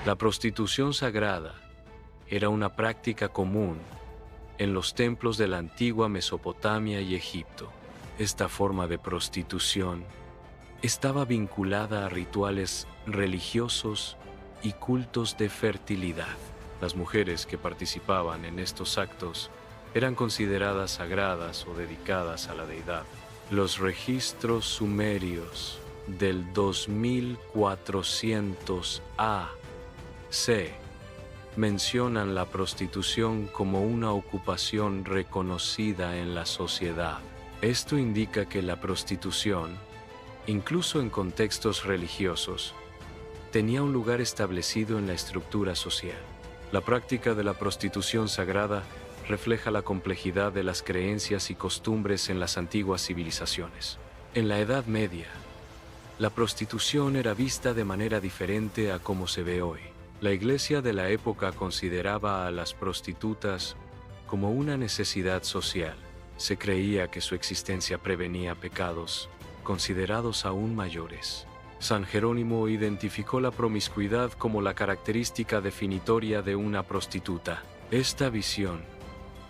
La prostitución sagrada era una práctica común en los templos de la antigua Mesopotamia y Egipto. Esta forma de prostitución estaba vinculada a rituales religiosos y cultos de fertilidad. Las mujeres que participaban en estos actos eran consideradas sagradas o dedicadas a la deidad. Los registros sumerios del 2400 A.C. mencionan la prostitución como una ocupación reconocida en la sociedad. Esto indica que la prostitución, incluso en contextos religiosos, tenía un lugar establecido en la estructura social. La práctica de la prostitución sagrada refleja la complejidad de las creencias y costumbres en las antiguas civilizaciones. En la Edad Media, la prostitución era vista de manera diferente a como se ve hoy. La Iglesia de la época consideraba a las prostitutas como una necesidad social. Se creía que su existencia prevenía pecados considerados aún mayores. San Jerónimo identificó la promiscuidad como la característica definitoria de una prostituta. Esta visión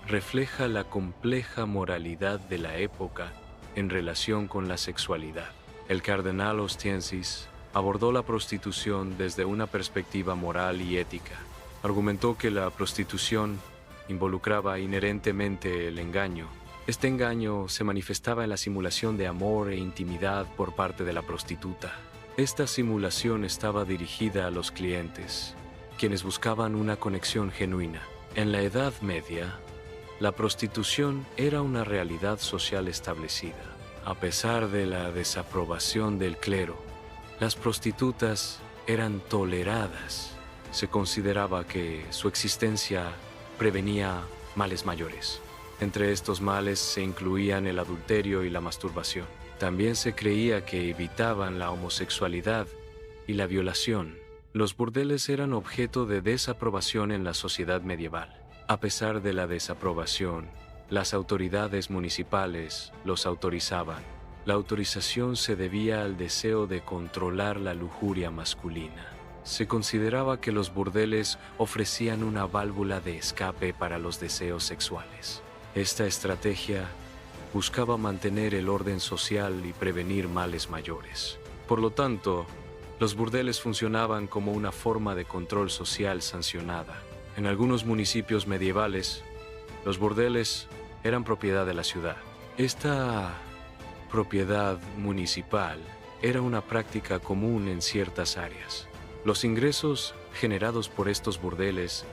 refleja la compleja moralidad de la época en relación con la sexualidad. El cardenal Ostiensis abordó la prostitución desde una perspectiva moral y ética. Argumentó que la prostitución involucraba inherentemente el engaño. Este engaño se manifestaba en la simulación de amor e intimidad por parte de la prostituta. Esta simulación estaba dirigida a los clientes, quienes buscaban una conexión genuina. En la Edad Media, la prostitución era una realidad social establecida. A pesar de la desaprobación del clero, las prostitutas eran toleradas. Se consideraba que su existencia prevenía males mayores. Entre estos males se incluían el adulterio y la masturbación. También se creía que evitaban la homosexualidad y la violación. Los burdeles eran objeto de desaprobación en la sociedad medieval. A pesar de la desaprobación, las autoridades municipales los autorizaban. La autorización se debía al deseo de controlar la lujuria masculina. Se consideraba que los burdeles ofrecían una válvula de escape para los deseos sexuales. Esta estrategia buscaba mantener el orden social y prevenir males mayores. Por lo tanto, los burdeles funcionaban como una forma de control social sancionada. En algunos municipios medievales, los burdeles eran propiedad de la ciudad. Esta propiedad municipal era una práctica común en ciertas áreas. Los ingresos generados por estos burdeles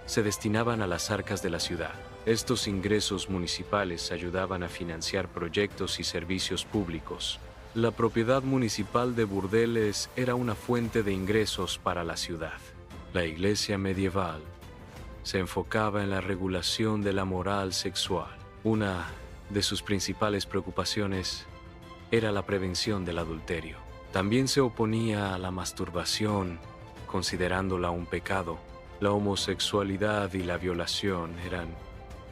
se destinaban a las arcas de la ciudad. Estos ingresos municipales ayudaban a financiar proyectos y servicios públicos. La propiedad municipal de burdeles era una fuente de ingresos para la ciudad. La Iglesia medieval se enfocaba en la regulación de la moral sexual. Una de sus principales preocupaciones era la prevención del adulterio. También se oponía a la masturbación, considerándola un pecado. La homosexualidad y la violación eran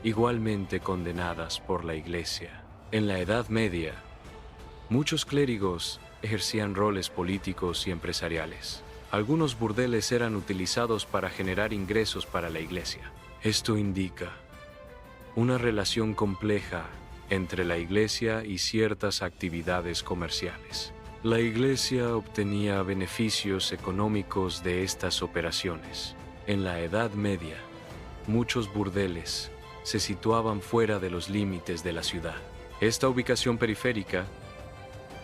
igualmente condenadas por la Iglesia. En la Edad Media, muchos clérigos ejercían roles políticos y empresariales. Algunos burdeles eran utilizados para generar ingresos para la Iglesia. Esto indica una relación compleja entre la Iglesia y ciertas actividades comerciales. La Iglesia obtenía beneficios económicos de estas operaciones. En la Edad Media, muchos burdeles se situaban fuera de los límites de la ciudad. Esta ubicación periférica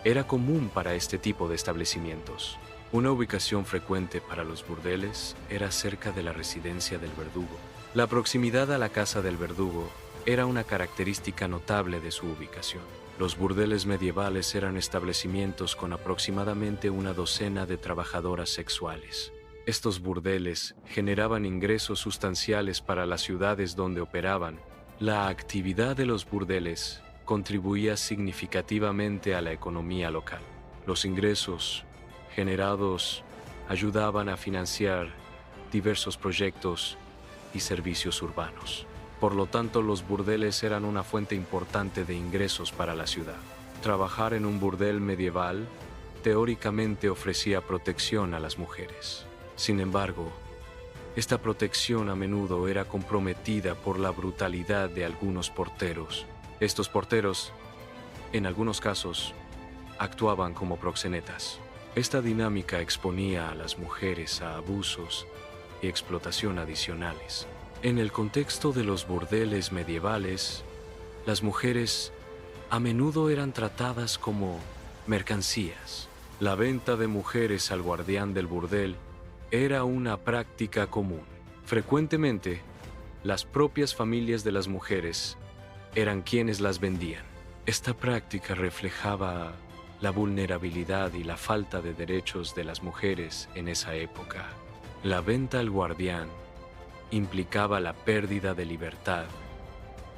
era común para este tipo de establecimientos. Una ubicación frecuente para los burdeles era cerca de la residencia del verdugo. La proximidad a la casa del verdugo era una característica notable de su ubicación. Los burdeles medievales eran establecimientos con aproximadamente una docena de trabajadoras sexuales. Estos burdeles generaban ingresos sustanciales para las ciudades donde operaban. La actividad de los burdeles contribuía significativamente a la economía local. Los ingresos generados ayudaban a financiar diversos proyectos y servicios urbanos. Por lo tanto, los burdeles eran una fuente importante de ingresos para la ciudad. Trabajar en un burdel medieval teóricamente ofrecía protección a las mujeres. Sin embargo, Esta protección a menudo era comprometida por la brutalidad de algunos porteros. Estos porteros, en algunos casos, actuaban como proxenetas. Esta dinámica exponía a las mujeres a abusos y explotación adicionales. En el contexto de los burdeles medievales, las mujeres a menudo eran tratadas como mercancías. La venta de mujeres al guardián del burdel era una práctica común. Frecuentemente, las propias familias de las mujeres eran quienes las vendían. Esta práctica reflejaba la vulnerabilidad y la falta de derechos de las mujeres en esa época. La venta al guardián implicaba la pérdida de libertad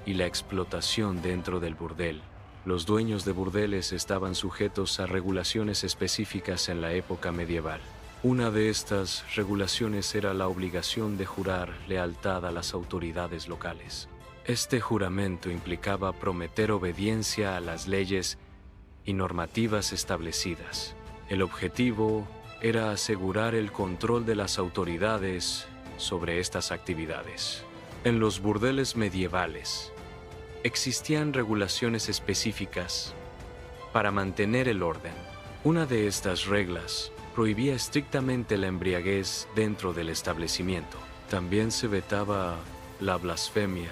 y la explotación dentro del burdel. Los dueños de burdeles estaban sujetos a regulaciones específicas en la época medieval. Una de estas regulaciones era la obligación de jurar lealtad a las autoridades locales. Este juramento implicaba prometer obediencia a las leyes y normativas establecidas. El objetivo era asegurar el control de las autoridades sobre estas actividades. En los burdeles medievales, existían regulaciones específicas para mantener el orden. Una de estas reglas prohibía estrictamente la embriaguez dentro del establecimiento. También se vetaba la blasfemia,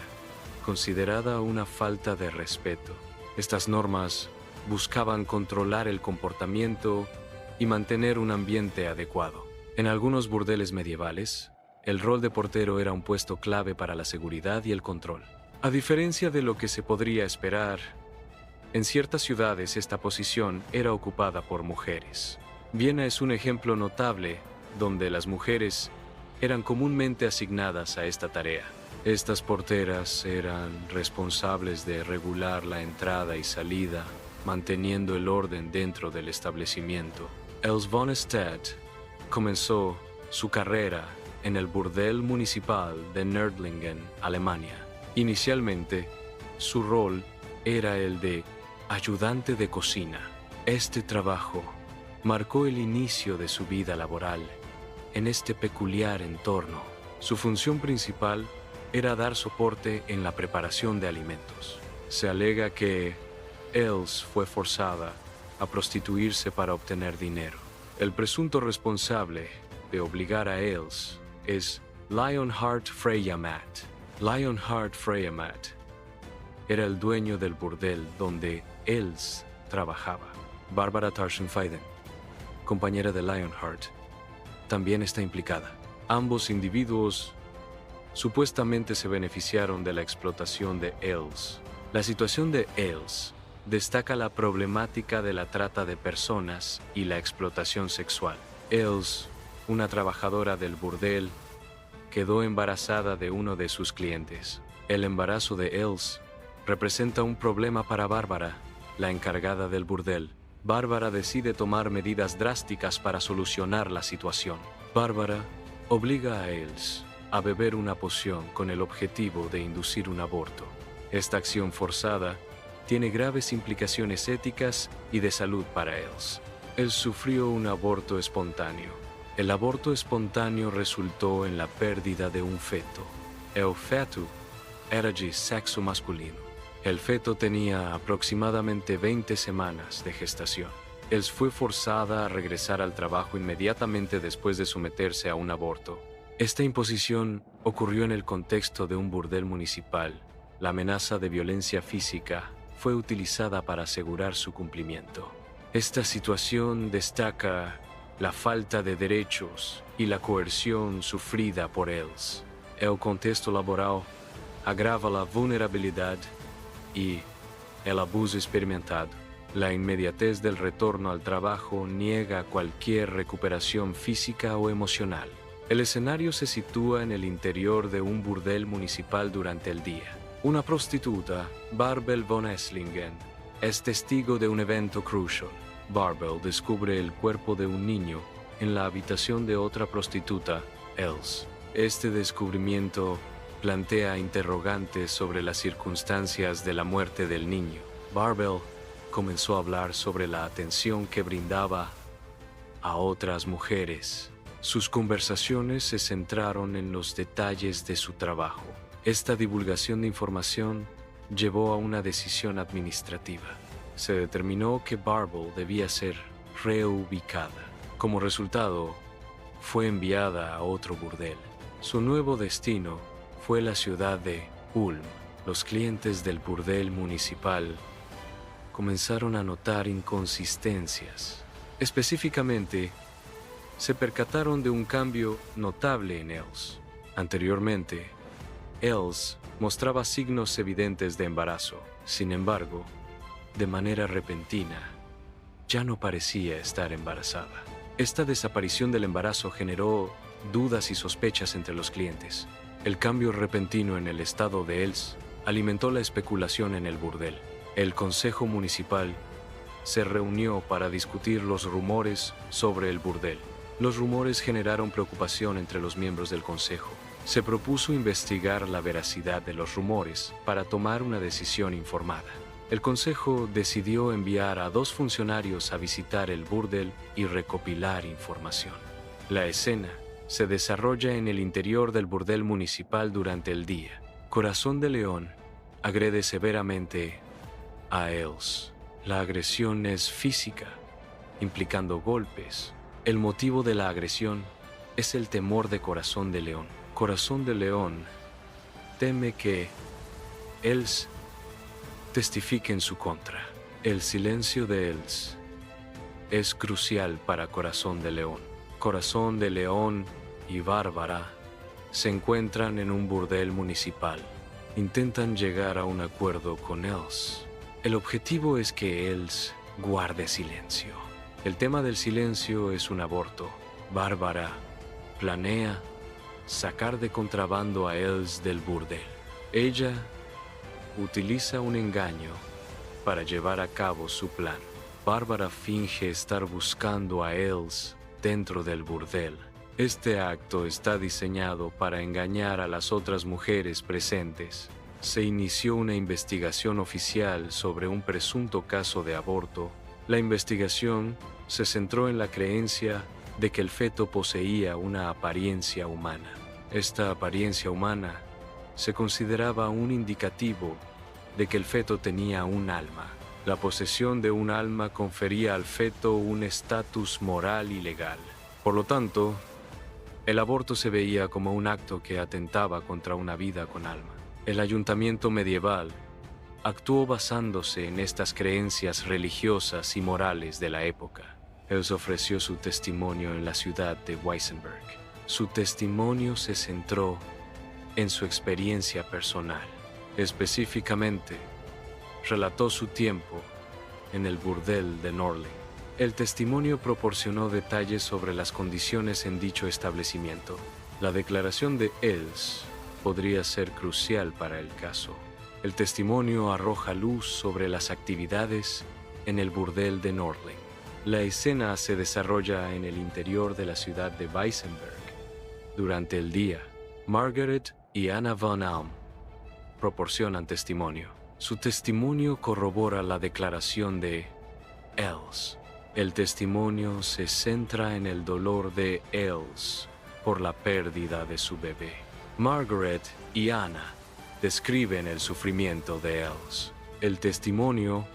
considerada una falta de respeto. Estas normas buscaban controlar el comportamiento y mantener un ambiente adecuado. En algunos burdeles medievales, el rol de portero era un puesto clave para la seguridad y el control. A diferencia de lo que se podría esperar, en ciertas ciudades esta posición era ocupada por mujeres. Viena es un ejemplo notable donde las mujeres eran comúnmente asignadas a esta tarea. Estas porteras eran responsables de regular la entrada y salida, manteniendo el orden dentro del establecimiento. Els von Stett comenzó su carrera en el burdel municipal de Nördlingen, Alemania. Inicialmente, su rol era el de ayudante de cocina. Este trabajo marcó el inicio de su vida laboral en este peculiar entorno. Su función principal era dar soporte en la preparación de alimentos. Se alega que Els fue forzada a prostituirse para obtener dinero. El presunto responsable de obligar a Els es Leonhard Freyamat. Leonhard Freyamat era el dueño del burdel donde Els trabajaba. Barbara Tarshenfeiden, compañera de Leonhard, también está implicada. Ambos individuos supuestamente se beneficiaron de la explotación de Els. La situación de Els destaca la problemática de la trata de personas y la explotación sexual. Els, una trabajadora del burdel, quedó embarazada de uno de sus clientes. El embarazo de Els representa un problema para Bárbara, la encargada del burdel. Bárbara decide tomar medidas drásticas para solucionar la situación. Bárbara obliga a Els a beber una poción con el objetivo de inducir un aborto. Esta acción forzada tiene graves implicaciones éticas y de salud para Els. Él sufrió un aborto espontáneo. El aborto espontáneo resultó en la pérdida de un feto. El feto era de sexo masculino. El feto tenía aproximadamente 20 semanas de gestación. Els fue forzada a regresar al trabajo inmediatamente después de someterse a un aborto. Esta imposición ocurrió en el contexto de un burdel municipal. La amenaza de violencia física fue utilizada para asegurar su cumplimiento. Esta situación destaca la falta de derechos y la coerción sufrida por Els. El contexto laboral agrava la vulnerabilidad y el abuso experimentado. La inmediatez del retorno al trabajo niega cualquier recuperación física o emocional. El escenario se sitúa en el interior de un burdel municipal durante el día. Una prostituta, Barbel von Esslingen, es testigo de un evento crucial. Barbel descubre el cuerpo de un niño en la habitación de otra prostituta, Els. Este descubrimiento plantea interrogantes sobre las circunstancias de la muerte del niño. Barbel comenzó a hablar sobre la atención que brindaba a otras mujeres, Sus conversaciones se centraron en los detalles de su trabajo. Esta divulgación de información llevó a una decisión administrativa. Se determinó que Barble debía ser reubicada. Como resultado, fue enviada a otro burdel. Su nuevo destino fue la ciudad de Ulm. Los clientes del burdel municipal comenzaron a notar inconsistencias. Específicamente, se percataron de un cambio notable en Els. Anteriormente, Els mostraba signos evidentes de embarazo. Sin embargo, de manera repentina, ya no parecía estar embarazada. Esta desaparición del embarazo generó dudas y sospechas entre los clientes. El cambio repentino en el estado de Els alimentó la especulación en el burdel. El Consejo Municipal se reunió para discutir los rumores sobre el burdel. Los rumores generaron preocupación entre los miembros del Consejo. Se propuso investigar la veracidad de los rumores para tomar una decisión informada. El Consejo decidió enviar a 2 funcionarios a visitar el burdel y recopilar información. La escena se desarrolla en el interior del burdel municipal durante el día. Corazón de León agrede severamente a Els. La agresión es física, implicando golpes. El motivo de la agresión es el temor de Corazón de León. Corazón de León teme que Els testifique en su contra. El silencio de Els es crucial para Corazón de León. Corazón de León y Bárbara se encuentran en un burdel municipal. Intentan llegar a un acuerdo con Els. El objetivo es que Els guarde silencio. El tema del silencio es un aborto. Bárbara planea sacar de contrabando a Els del burdel. Ella utiliza un engaño para llevar a cabo su plan. Bárbara finge estar buscando a Els dentro del burdel. Este acto está diseñado para engañar a las otras mujeres presentes. Se inició una investigación oficial sobre un presunto caso de aborto. La investigación se centró en la creencia de que el feto poseía una apariencia humana. Esta apariencia humana se consideraba un indicativo de que el feto tenía un alma. La posesión de un alma confería al feto un estatus moral y legal. Por lo tanto, el aborto se veía como un acto que atentaba contra una vida con alma. El ayuntamiento medieval actuó basándose en estas creencias religiosas y morales de la época. Els ofreció su testimonio en la ciudad de Weissenberg. Su testimonio se centró en su experiencia personal. Específicamente, relató su tiempo en el burdel de Norling. El testimonio proporcionó detalles sobre las condiciones en dicho establecimiento. La declaración de Els podría ser crucial para el caso. El testimonio arroja luz sobre las actividades en el burdel de Norling. La escena se desarrolla en el interior de la ciudad de Weissenberg. Durante el día, Margaret y Anna von Alm proporcionan testimonio. Su testimonio corrobora la declaración de Els. El testimonio se centra en el dolor de Els por la pérdida de su bebé. Margaret y Anna describen el sufrimiento de Els. El testimonio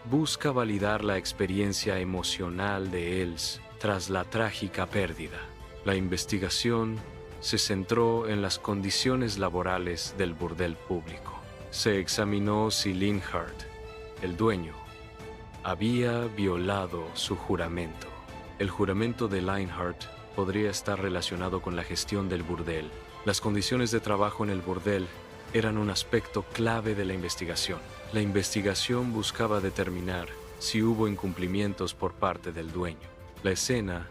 busca validar la experiencia emocional de Els tras la trágica pérdida. La investigación se centró en las condiciones laborales del burdel público. Se examinó si Linhart, el dueño, había violado su juramento. El juramento de Linhart podría estar relacionado con la gestión del burdel. Las condiciones de trabajo en el burdel eran un aspecto clave de la investigación. La investigación buscaba determinar si hubo incumplimientos por parte del dueño. La escena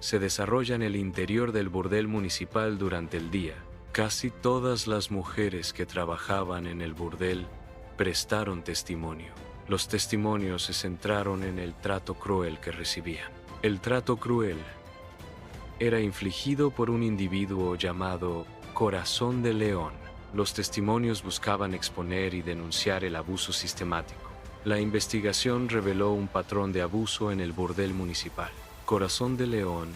se desarrolla en el interior del burdel municipal durante el día. Casi todas las mujeres que trabajaban en el burdel prestaron testimonio. Los testimonios se centraron en el trato cruel que recibían. El trato cruel era infligido por un individuo llamado Corazón de León. Los testimonios buscaban exponer y denunciar el abuso sistemático. La investigación reveló un patrón de abuso en el burdel municipal. Corazón de León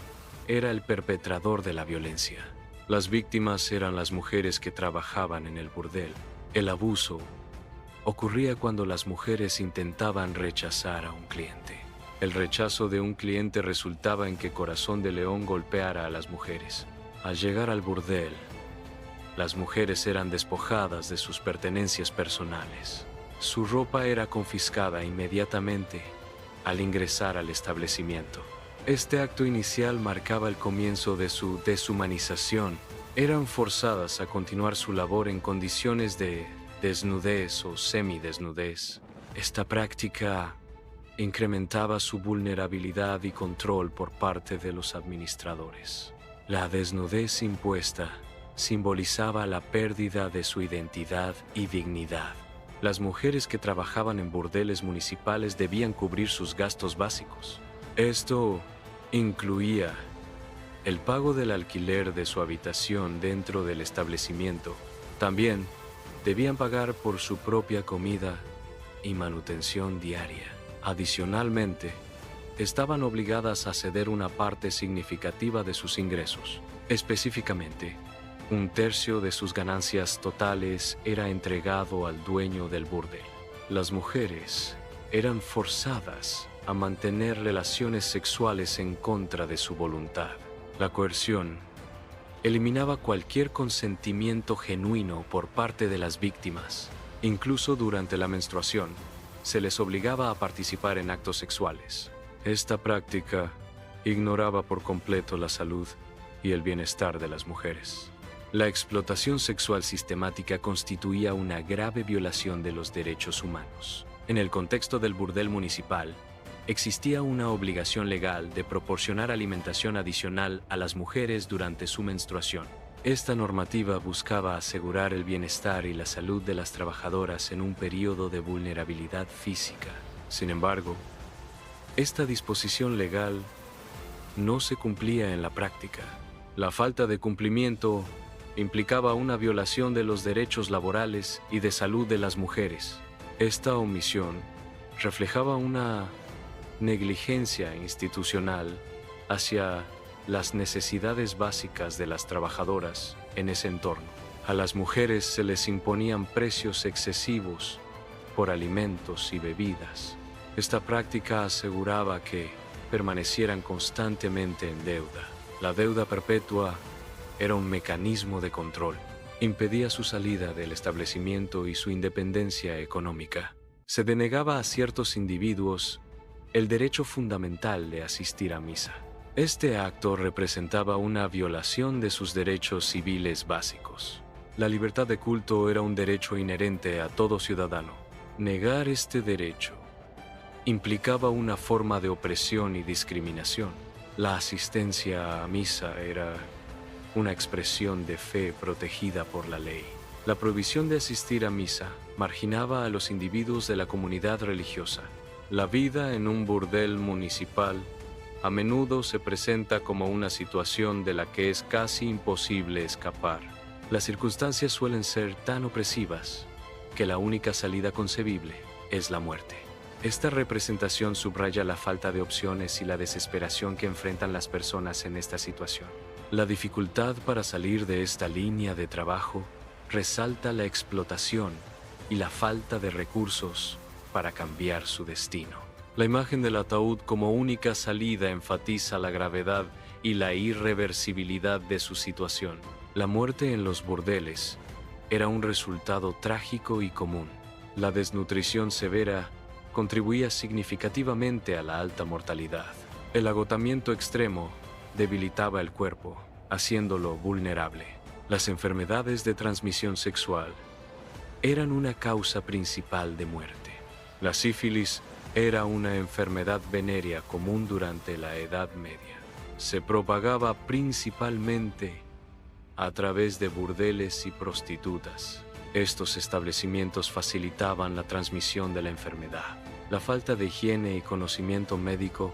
era el perpetrador de la violencia. Las víctimas eran las mujeres que trabajaban en el burdel. El abuso ocurría cuando las mujeres intentaban rechazar a un cliente. El rechazo de un cliente resultaba en que Corazón de León golpeara a las mujeres. Al llegar al burdel, las mujeres eran despojadas de sus pertenencias personales. Su ropa era confiscada inmediatamente al ingresar al establecimiento. Este acto inicial marcaba el comienzo de su deshumanización. Eran forzadas a continuar su labor en condiciones de desnudez o semidesnudez. Esta práctica incrementaba su vulnerabilidad y control por parte de los administradores. La desnudez impuesta simbolizaba la pérdida de su identidad y dignidad. Las mujeres que trabajaban en burdeles municipales debían cubrir sus gastos básicos. Esto incluía el pago del alquiler de su habitación dentro del establecimiento. También debían pagar por su propia comida y manutención diaria. Adicionalmente, estaban obligadas a ceder una parte significativa de sus ingresos. Específicamente, 1/3 de sus ganancias totales era entregado al dueño del burdel. Las mujeres eran forzadas a mantener relaciones sexuales en contra de su voluntad. La coerción eliminaba cualquier consentimiento genuino por parte de las víctimas. Incluso durante la menstruación, se les obligaba a participar en actos sexuales. Esta práctica ignoraba por completo la salud y el bienestar de las mujeres. La explotación sexual sistemática constituía una grave violación de los derechos humanos. En el contexto del burdel municipal, existía una obligación legal de proporcionar alimentación adicional a las mujeres durante su menstruación. Esta normativa buscaba asegurar el bienestar y la salud de las trabajadoras en un periodo de vulnerabilidad física. Sin embargo, esta disposición legal no se cumplía en la práctica. La falta de cumplimiento implicaba una violación de los derechos laborales y de salud de las mujeres. Esta omisión reflejaba una negligencia institucional hacia las necesidades básicas de las trabajadoras en ese entorno. A las mujeres se les imponían precios excesivos por alimentos y bebidas. Esta práctica aseguraba que permanecieran constantemente en deuda. La deuda perpetua era un mecanismo de control. Impedía su salida del establecimiento y su independencia económica. Se denegaba a ciertos individuos el derecho fundamental de asistir a misa. Este acto representaba una violación de sus derechos civiles básicos. La libertad de culto era un derecho inherente a todo ciudadano. Negar este derecho implicaba una forma de opresión y discriminación. La asistencia a misa era una expresión de fe protegida por la ley. La prohibición de asistir a misa marginaba a los individuos de la comunidad religiosa. La vida en un burdel municipal a menudo se presenta como una situación de la que es casi imposible escapar. Las circunstancias suelen ser tan opresivas que la única salida concebible es la muerte. Esta representación subraya la falta de opciones y la desesperación que enfrentan las personas en esta situación. La dificultad para salir de esta línea de trabajo resalta la explotación y la falta de recursos para cambiar su destino. La imagen del ataúd como única salida enfatiza la gravedad y la irreversibilidad de su situación. La muerte en los burdeles era un resultado trágico y común. La desnutrición severa contribuía significativamente a la alta mortalidad. El agotamiento extremo debilitaba el cuerpo, haciéndolo vulnerable. Las enfermedades de transmisión sexual eran una causa principal de muerte. La sífilis era una enfermedad venérea común durante la Edad Media. Se propagaba principalmente a través de burdeles y prostitutas. Estos establecimientos facilitaban la transmisión de la enfermedad. La falta de higiene y conocimiento médico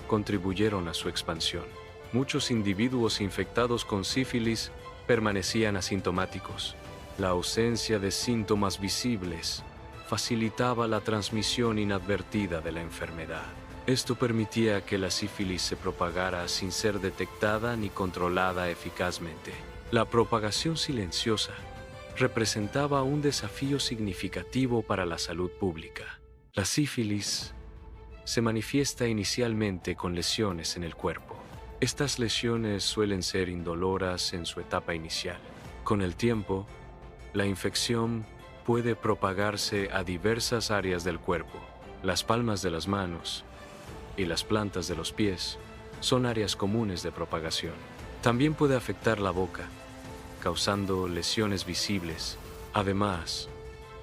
contribuyeron a su expansión. Muchos individuos infectados con sífilis permanecían asintomáticos. La ausencia de síntomas visibles facilitaba la transmisión inadvertida de la enfermedad. Esto permitía que la sífilis se propagara sin ser detectada ni controlada eficazmente. La propagación silenciosa representaba un desafío significativo para la salud pública. La sífilis se manifiesta inicialmente con lesiones en el cuerpo. Estas lesiones suelen ser indoloras en su etapa inicial. Con el tiempo, la infección puede propagarse a diversas áreas del cuerpo. Las palmas de las manos y las plantas de los pies son áreas comunes de propagación. También puede afectar la boca, causando lesiones visibles. Además,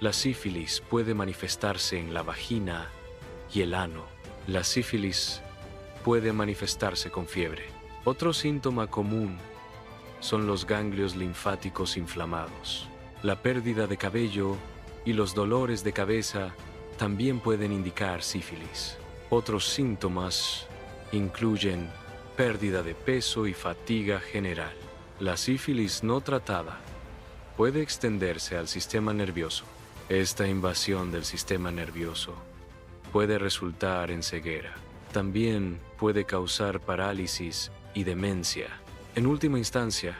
la sífilis puede manifestarse en la vagina y el ano. La sífilis puede manifestarse con fiebre. Otro síntoma común son los ganglios linfáticos inflamados. La pérdida de cabello y los dolores de cabeza también pueden indicar sífilis. Otros síntomas incluyen pérdida de peso y fatiga general. La sífilis no tratada puede extenderse al sistema nervioso. Esta invasión del sistema nervioso puede resultar en ceguera. También puede causar parálisis y demencia. En última instancia,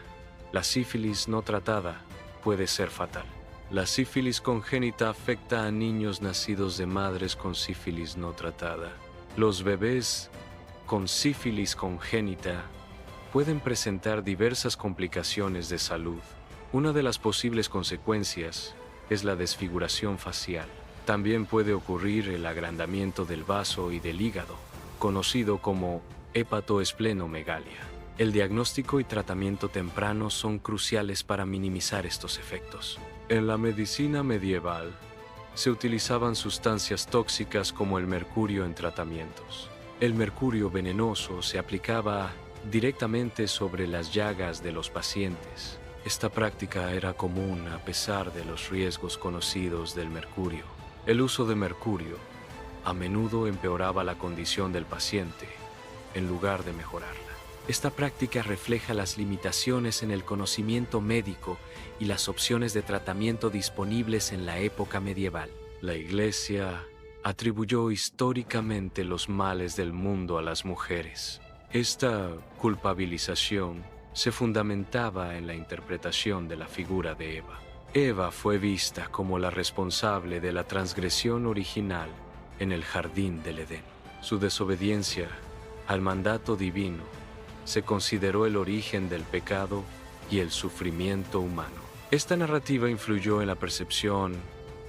la sífilis no tratada puede ser fatal. La sífilis congénita afecta a niños nacidos de madres con sífilis no tratada. Los bebés con sífilis congénita pueden presentar diversas complicaciones de salud. Una de las posibles consecuencias es la desfiguración facial. También puede ocurrir el agrandamiento del vaso y del hígado, conocido como hepatoesplenomegalia. El diagnóstico y tratamiento temprano son cruciales para minimizar estos efectos. En la medicina medieval, se utilizaban sustancias tóxicas como el mercurio en tratamientos. El mercurio venenoso se aplicaba directamente sobre las llagas de los pacientes. Esta práctica era común a pesar de los riesgos conocidos del mercurio. El uso de mercurio a menudo empeoraba la condición del paciente en lugar de mejorarla. Esta práctica refleja las limitaciones en el conocimiento médico y las opciones de tratamiento disponibles en la época medieval. La Iglesia atribuyó históricamente los males del mundo a las mujeres. Esta culpabilización se fundamentaba en la interpretación de la figura de Eva. Eva fue vista como la responsable de la transgresión original en el jardín del Edén. Su desobediencia al mandato divino se consideró el origen del pecado y el sufrimiento humano. Esta narrativa influyó en la percepción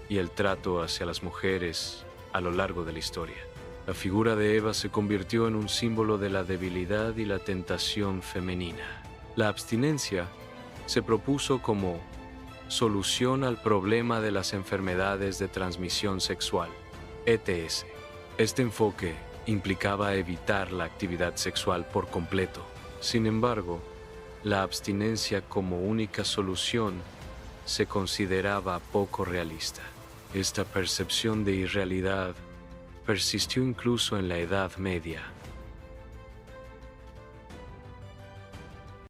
y el trato hacia las mujeres a lo largo de la historia. La figura de Eva se convirtió en un símbolo de la debilidad y la tentación femenina. La abstinencia se propuso como solución al problema de las enfermedades de transmisión sexual, ETS. Este enfoque implicaba evitar la actividad sexual por completo. Sin embargo, la abstinencia como única solución se consideraba poco realista. Esta percepción de irrealidad persistió incluso en la Edad Media.